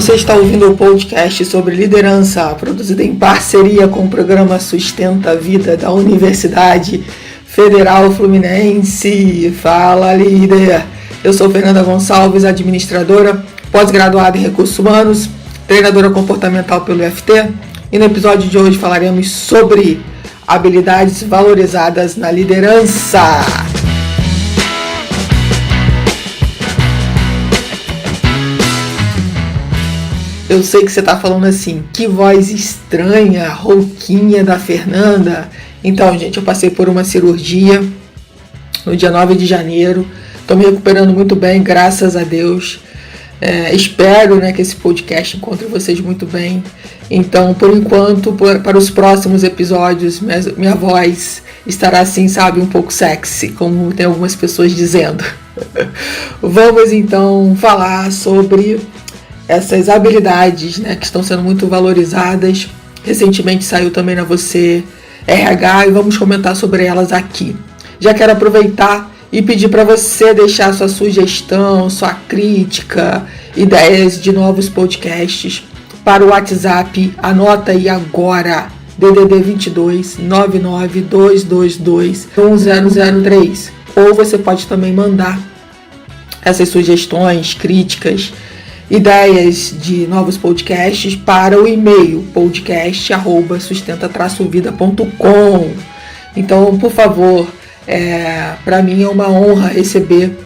Você está ouvindo o podcast sobre liderança, produzido em parceria com o programa Sustenta a Vida da Universidade Federal Fluminense. Fala, líder! Eu sou Fernanda Gonçalves, administradora, pós-graduada em Recursos Humanos, treinadora comportamental pelo UFT, e no episódio de hoje falaremos sobre habilidades valorizadas na liderança. Eu sei que você está falando assim, que voz estranha, rouquinha da Fernanda. Então, gente, eu passei por uma cirurgia no dia 9 de janeiro. Estou me recuperando muito bem, graças a Deus. Espero, que esse podcast encontre vocês muito bem. Então, por enquanto, para os próximos episódios, minha voz estará assim, um pouco sexy, como tem algumas pessoas dizendo. Vamos, então, falar sobre essas habilidades, que estão sendo muito valorizadas. Recentemente saiu também na Você RH e vamos comentar sobre elas aqui. Já quero aproveitar e pedir para você deixar sua sugestão, sua crítica, ideias de novos podcasts para o WhatsApp. Anota aí agora, DDD 22 99222 1003. Ou você pode também mandar essas sugestões, críticas, ideias de novos podcasts para o e-mail podcast@sustenta-vida.com. Então, por favor, para mim é uma honra receber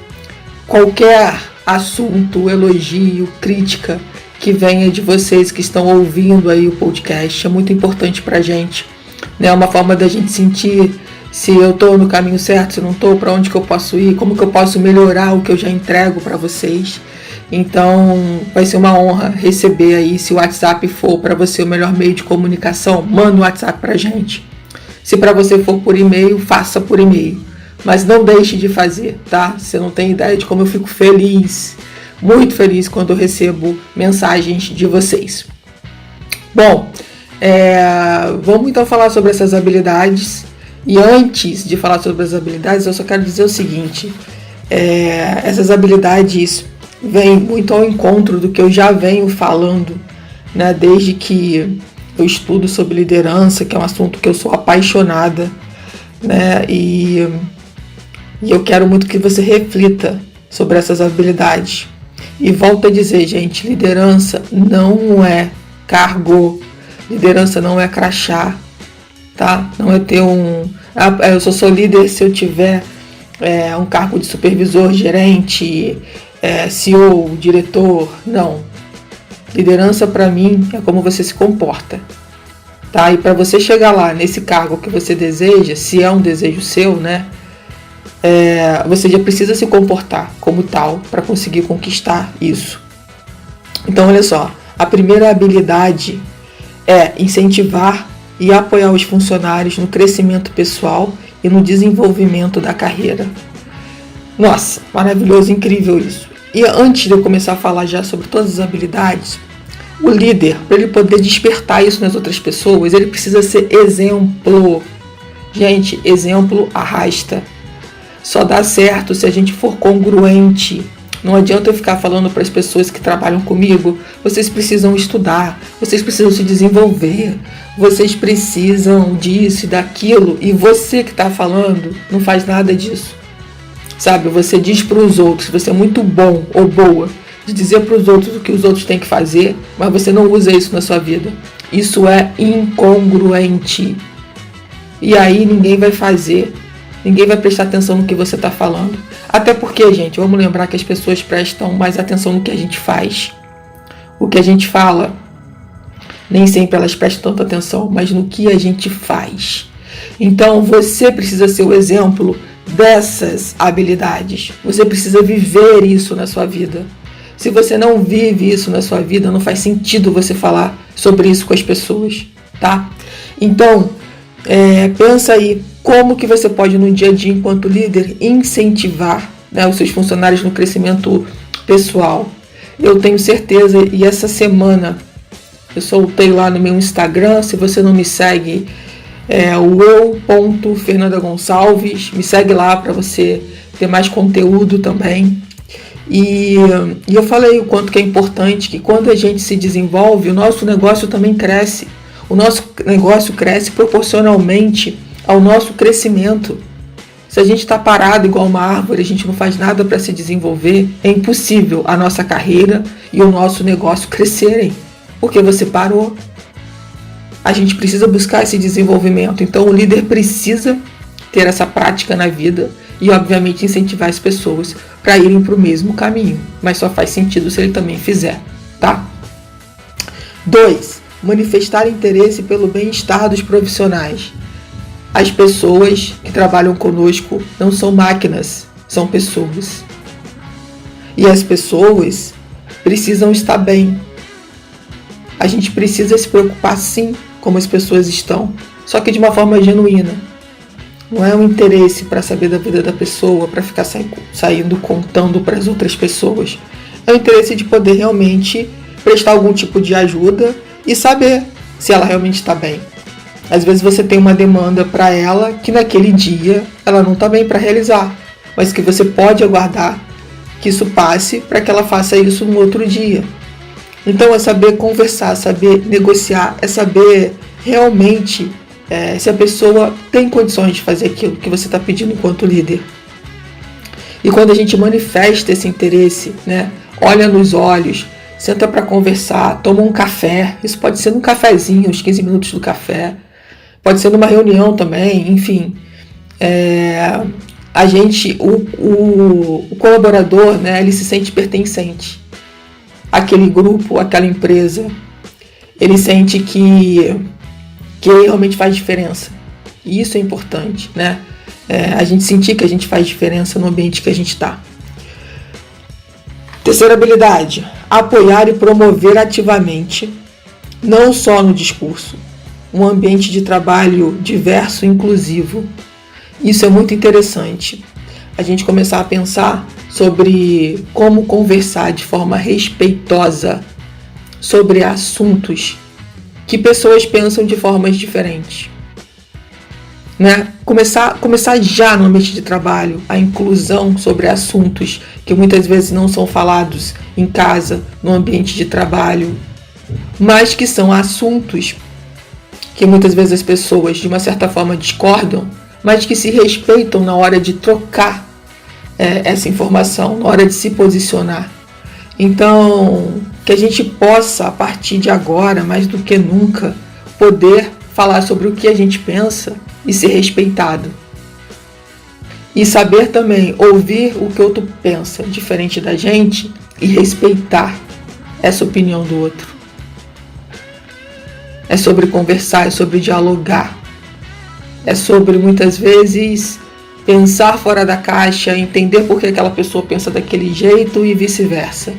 qualquer assunto, elogio, crítica que venha de vocês que estão ouvindo aí o podcast. É muito importante para a gente, É uma forma da gente sentir se eu estou no caminho certo, se não estou, para onde que eu posso ir, como que eu posso melhorar o que eu já entrego para vocês. Então, vai ser uma honra receber aí, se o WhatsApp for para você o melhor meio de comunicação, manda o WhatsApp pra gente. Se para você for por e-mail, faça por e-mail. Mas não deixe de fazer, tá? Você não tem ideia de como eu fico feliz, muito feliz quando eu recebo mensagens de vocês. Bom, vamos então falar sobre essas habilidades. E antes de falar sobre as habilidades, eu só quero dizer o seguinte. Essas habilidades vem muito ao encontro do que eu já venho falando, desde que eu estudo sobre liderança, que é um assunto que eu sou apaixonada, e eu quero muito que você reflita sobre essas habilidades. E volto a dizer, gente, liderança não é cargo, liderança não é crachá, tá? Não é ter eu só sou líder se eu tiver um cargo de supervisor, gerente, CEO, diretor. Não. Liderança para mim é como você se comporta, tá? E para você chegar lá nesse cargo que você deseja, se é um desejo seu, você já precisa se comportar como tal para conseguir conquistar isso. Então, olha só, a primeira habilidade é incentivar e apoiar os funcionários no crescimento pessoal e no desenvolvimento da carreira. Nossa, maravilhoso, incrível isso. E antes de eu começar a falar já sobre todas as habilidades, o líder, para ele poder despertar isso nas outras pessoas, ele precisa ser exemplo. Gente, exemplo arrasta. Só dá certo se a gente for congruente. Não adianta eu ficar falando para as pessoas que trabalham comigo, vocês precisam estudar, vocês precisam se desenvolver, vocês precisam disso e daquilo, e você que está falando não faz nada disso. Você diz para os outros, você é muito bom ou boa de dizer para os outros o que os outros têm que fazer, mas você não usa isso na sua vida. Isso é incongruente. E aí ninguém vai fazer, ninguém vai prestar atenção no que você está falando. Até porque, gente, vamos lembrar que as pessoas prestam mais atenção no que a gente faz. O que a gente fala, nem sempre elas prestam tanta atenção, mas no que a gente faz. Então você precisa ser o exemplo dessas habilidades. Você precisa viver isso na sua vida. Se você não vive isso na sua vida, não faz sentido você falar sobre isso com as pessoas, tá? Então, pensa aí como que você pode no dia a dia, enquanto líder, incentivar os seus funcionários no crescimento pessoal. Eu tenho certeza, e essa semana eu soltei lá no meu Instagram, se você não me segue, o eu.fernandagonçalves, me segue lá para você ter mais conteúdo também. E eu falei o quanto que é importante que quando a gente se desenvolve, o nosso negócio também cresce. O nosso negócio cresce proporcionalmente ao nosso crescimento. Se a gente está parado igual uma árvore, a gente não faz nada para se desenvolver, é impossível a nossa carreira e o nosso negócio crescerem, porque você parou. A gente precisa buscar esse desenvolvimento. Então o líder precisa ter essa prática na vida e, obviamente, incentivar as pessoas para irem para o mesmo caminho. Mas só faz sentido se ele também fizer, tá? 2. Manifestar interesse pelo bem-estar dos profissionais. As pessoas que trabalham conosco não são máquinas, são pessoas. E as pessoas precisam estar bem. A gente precisa se preocupar, sim, como as pessoas estão, só que de uma forma genuína. Não é um interesse para saber da vida da pessoa, para ficar saindo contando para as outras pessoas. É o interesse de poder realmente prestar algum tipo de ajuda e saber se ela realmente está bem. Às vezes você tem uma demanda para ela que naquele dia ela não está bem para realizar, mas que você pode aguardar que isso passe para que ela faça isso no outro dia. Então é saber conversar, saber negociar, é saber realmente se a pessoa tem condições de fazer aquilo que você está pedindo enquanto líder. E quando a gente manifesta esse interesse, né, olha nos olhos, senta para conversar, toma um café, isso pode ser num cafezinho, uns 15 minutos do café, pode ser numa reunião também, enfim. O colaborador, né, ele se sente pertencente àquele grupo, àquela empresa. Ele sente que ele realmente faz diferença. E isso é importante, né? A gente sentir que a gente faz diferença no ambiente que a gente está. Terceira habilidade, apoiar e promover ativamente, não só no discurso, um ambiente de trabalho diverso e inclusivo. Isso é muito interessante. A gente começar a pensar sobre como conversar de forma respeitosa sobre assuntos que pessoas pensam de formas diferentes. Né? Começar já no ambiente de trabalho a inclusão sobre assuntos que muitas vezes não são falados em casa, no ambiente de trabalho, mas que são assuntos que muitas vezes as pessoas de uma certa forma discordam, mas que se respeitam na hora de trocar essa informação, na hora de se posicionar. Então, que a gente possa, a partir de agora, mais do que nunca, poder falar sobre o que a gente pensa e ser respeitado. E saber também ouvir o que o outro pensa, diferente da gente, e respeitar essa opinião do outro. É sobre conversar, é sobre dialogar. É sobre, muitas vezes, pensar fora da caixa, entender por que aquela pessoa pensa daquele jeito e vice-versa.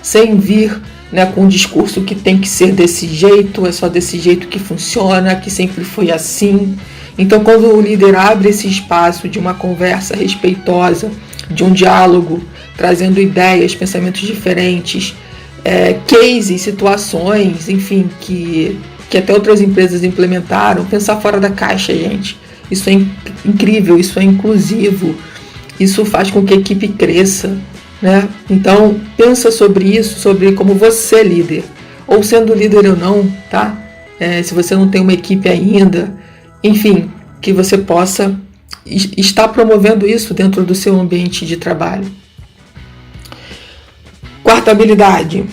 Sem vir, né, com um discurso que tem que ser desse jeito, é só desse jeito que funciona, que sempre foi assim. Então, quando o líder abre esse espaço de uma conversa respeitosa, de um diálogo, trazendo ideias, pensamentos diferentes, cases, situações, enfim, que até outras empresas implementaram, pensar fora da caixa, gente. Isso é incrível, isso é inclusivo, isso faz com que a equipe cresça, né? Então, pensa sobre isso, sobre como você é líder, ou sendo líder ou não, tá? Se você não tem uma equipe ainda, enfim, que você possa estar promovendo isso dentro do seu ambiente de trabalho. Quarta habilidade,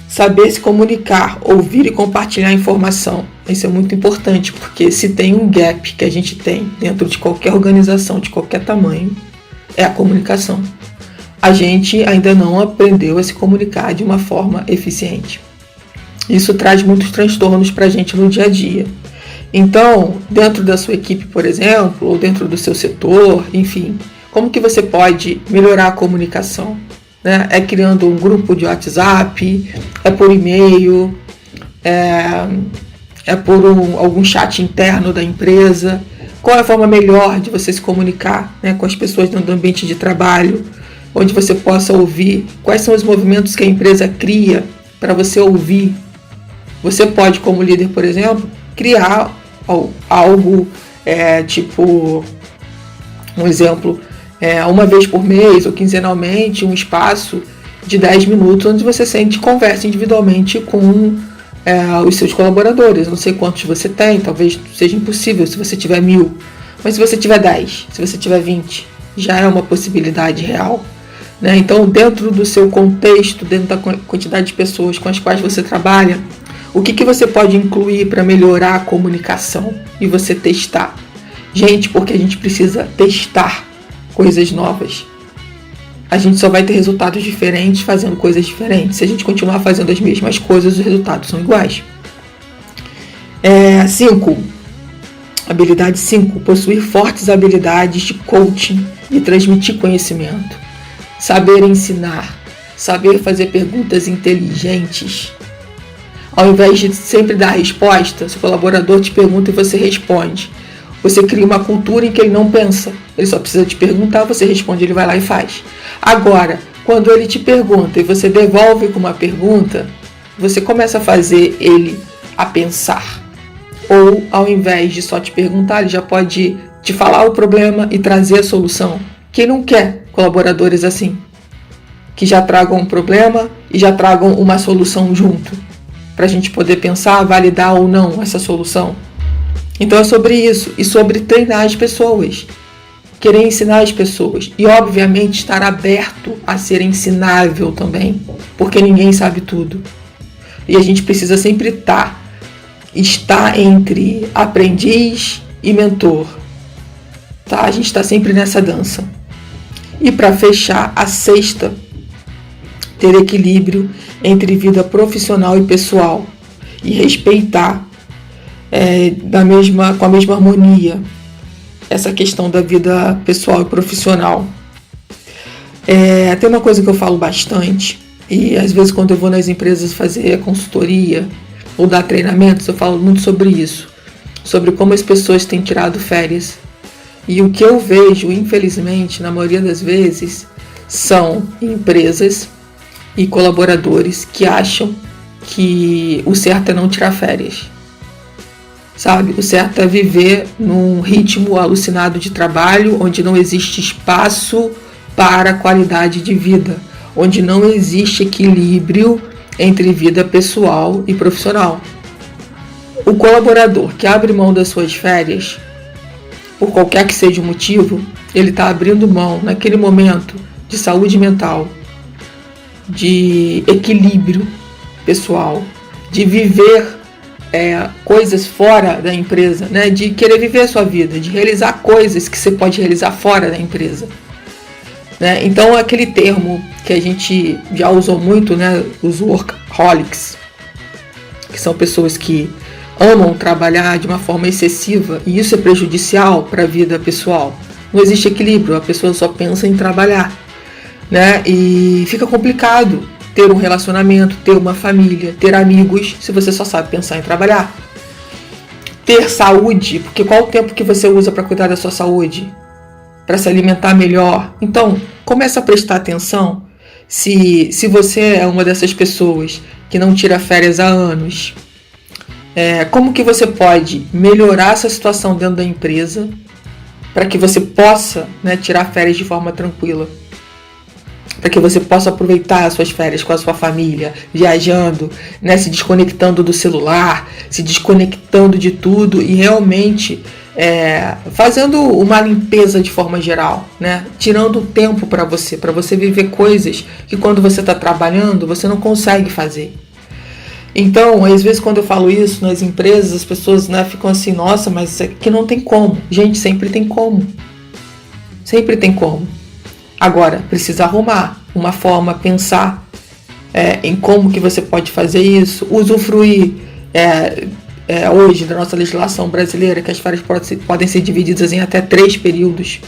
saber se comunicar, ouvir e compartilhar informação. Isso é muito importante, porque se tem um gap que a gente tem dentro de qualquer organização, de qualquer tamanho, é a comunicação. A gente ainda não aprendeu a se comunicar de uma forma eficiente. Isso traz muitos transtornos para a gente no dia a dia. Então, dentro da sua equipe, por exemplo, ou dentro do seu setor, enfim, como que você pode melhorar a comunicação? Né? É criando um grupo de WhatsApp, é por e-mail, é por algum chat interno da empresa. Qual é a forma melhor de você se comunicar, né, com as pessoas dentro do ambiente de trabalho, onde você possa ouvir quais são os movimentos que a empresa cria para você ouvir. Você pode, como líder, por exemplo, criar algo, tipo, um exemplo, uma vez por mês ou quinzenalmente, um espaço de 10 minutos onde você sente e conversa individualmente com os seus colaboradores. Eu não sei quantos você tem, talvez seja impossível se você tiver 1000, mas se você tiver 10, se você tiver 20, já é uma possibilidade real. Né? Então, dentro do seu contexto, dentro da quantidade de pessoas com as quais você trabalha, o que você pode incluir para melhorar a comunicação e você testar? Gente, porque a gente precisa testar coisas novas. A gente só vai ter resultados diferentes fazendo coisas diferentes. Se a gente continuar fazendo as mesmas coisas, os resultados são iguais. 5. Habilidade 5. Possuir fortes habilidades de coaching e transmitir conhecimento. Saber ensinar. Saber fazer perguntas inteligentes. Ao invés de sempre dar a resposta, seu colaborador te pergunta e você responde. Você cria uma cultura em que ele não pensa. Ele só precisa te perguntar, você responde, ele vai lá e faz. Agora, quando ele te pergunta e você devolve com uma pergunta, você começa a fazer ele a pensar. Ou, ao invés de só te perguntar, ele já pode te falar o problema e trazer a solução. Quem não quer colaboradores assim? Que já tragam um problema e já tragam uma solução junto. Para a gente poder pensar, validar ou não essa solução. Então é sobre isso e sobre treinar as pessoas, querer ensinar as pessoas e obviamente estar aberto a ser ensinável também, porque ninguém sabe tudo. E a gente precisa sempre estar entre aprendiz e mentor. Tá? A gente está sempre nessa dança. E para fechar, a 6ª, ter equilíbrio entre vida profissional e pessoal e respeitar com a mesma harmonia essa questão da vida pessoal e profissional. Tem uma coisa que eu falo bastante e às vezes quando eu vou nas empresas fazer consultoria ou dar treinamentos, eu falo muito sobre isso, sobre como as pessoas têm tirado férias. E o que eu vejo, infelizmente, na maioria das vezes, são empresas e colaboradores que acham que o certo é não tirar férias. Sabe? O certo é viver num ritmo alucinado de trabalho, onde não existe espaço para qualidade de vida, onde não existe equilíbrio entre vida pessoal e profissional. O colaborador que abre mão das suas férias, por qualquer que seja o motivo, ele está abrindo mão naquele momento de saúde mental, de equilíbrio pessoal, de viver coisas fora da empresa, né? De querer viver a sua vida, de realizar coisas que você pode realizar fora da empresa. Né? Então, aquele termo que a gente já usou muito, né? Os workaholics, que são pessoas que amam trabalhar de uma forma excessiva, e isso é prejudicial para a vida pessoal. Não existe equilíbrio, a pessoa só pensa em trabalhar, né? E fica complicado ter um relacionamento, ter uma família, ter amigos, se você só sabe pensar em trabalhar. Ter saúde, porque qual o tempo que você usa para cuidar da sua saúde? Para se alimentar melhor? Então, começa a prestar atenção se você é uma dessas pessoas que não tira férias há anos. Como que você pode melhorar essa situação dentro da empresa para que você possa, né, tirar férias de forma tranquila? Para que você possa aproveitar as suas férias com a sua família, viajando, né, se desconectando do celular, se desconectando de tudo e realmente fazendo uma limpeza de forma geral, né, tirando tempo para você viver coisas que quando você está trabalhando você não consegue fazer. Então, às vezes quando eu falo isso nas empresas, as pessoas, né, ficam assim, nossa, mas aqui não tem como. Gente, sempre tem como. Sempre tem como. Agora, precisa arrumar uma forma, pensar em como que você pode fazer isso, usufruir hoje da nossa legislação brasileira, que as férias podem ser divididas em até 3 períodos.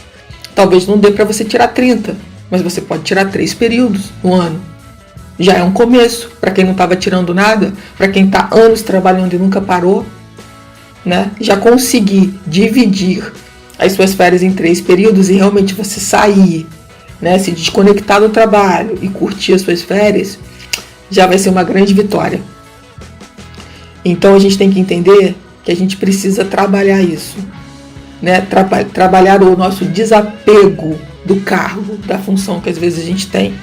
Talvez não dê para você tirar 30, mas você pode tirar 3 períodos no ano. Já é um começo, para quem não estava tirando nada, para quem está anos trabalhando e nunca parou, né? Já conseguir dividir as suas férias em 3 períodos e realmente você sair, né, se desconectar do trabalho e curtir as suas férias, já vai ser uma grande vitória. Então a gente tem que entender que a gente precisa trabalhar isso, né? Trabalhar o nosso desapego do cargo, da função que às vezes a gente tem.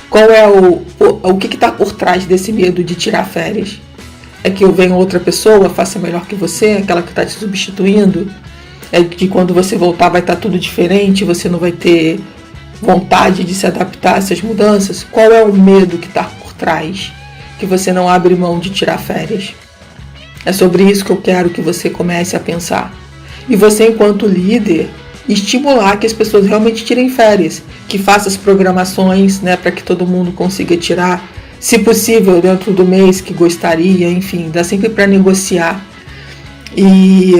Qual é o que está por trás desse medo de tirar férias? É que venha outra pessoa, faça melhor que você, aquela que está te substituindo? É que quando você voltar vai estar tudo diferente, você não vai ter vontade de se adaptar a essas mudanças? Qual é o medo que está por trás que você não abre mão de tirar férias? É sobre isso que eu quero que você comece a pensar. E você, enquanto líder, estimular que as pessoas realmente tirem férias, que faça as programações, né, para que todo mundo consiga tirar, se possível, dentro do mês que gostaria, enfim, dá sempre para negociar e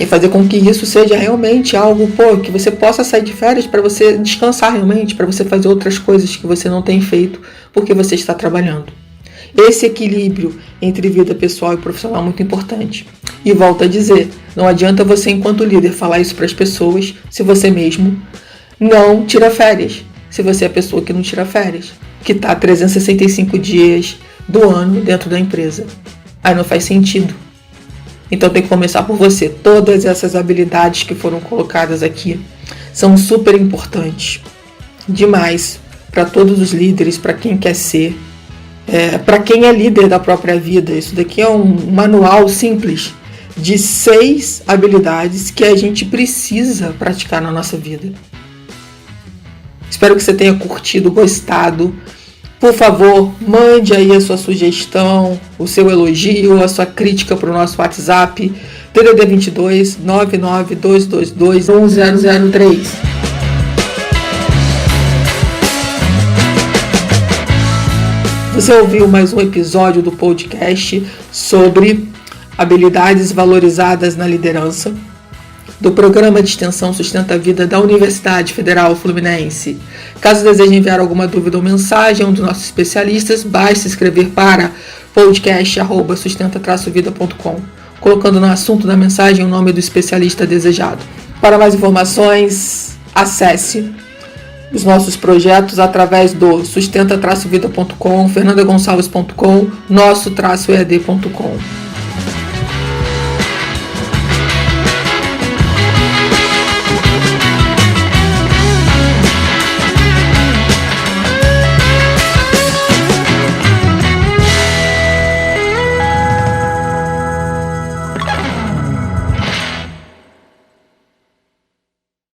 fazer com que isso seja realmente algo, que você possa sair de férias para você descansar realmente, para você fazer outras coisas que você não tem feito porque você está trabalhando. Esse equilíbrio entre vida pessoal e profissional é muito importante. E volto a dizer, não adianta você, enquanto líder, falar isso para as pessoas se você mesmo não tira férias. Se você é a pessoa que não tira férias, que está 365 dias do ano dentro da empresa. Aí não faz sentido. Então tem que começar por você. Todas essas habilidades que foram colocadas aqui são super importantes. Demais para todos os líderes, para quem quer ser. Para quem é líder da própria vida. Isso daqui é um manual simples de 6 habilidades que a gente precisa praticar na nossa vida. Espero que você tenha curtido, gostado. Por favor, mande aí a sua sugestão, o seu elogio, a sua crítica para o nosso WhatsApp, DDD 22 99222 1003. Você ouviu mais um episódio do podcast sobre habilidades valorizadas na liderança, do programa de extensão Sustenta a Vida da Universidade Federal Fluminense. Caso deseje enviar alguma dúvida ou mensagem a um dos nossos especialistas, basta escrever para podcast@sustenta-vida.com, colocando no assunto da mensagem o nome do especialista desejado. Para mais informações, acesse os nossos projetos através do sustenta-vida.com, fernandagonçalves.com, nosso-ead.com.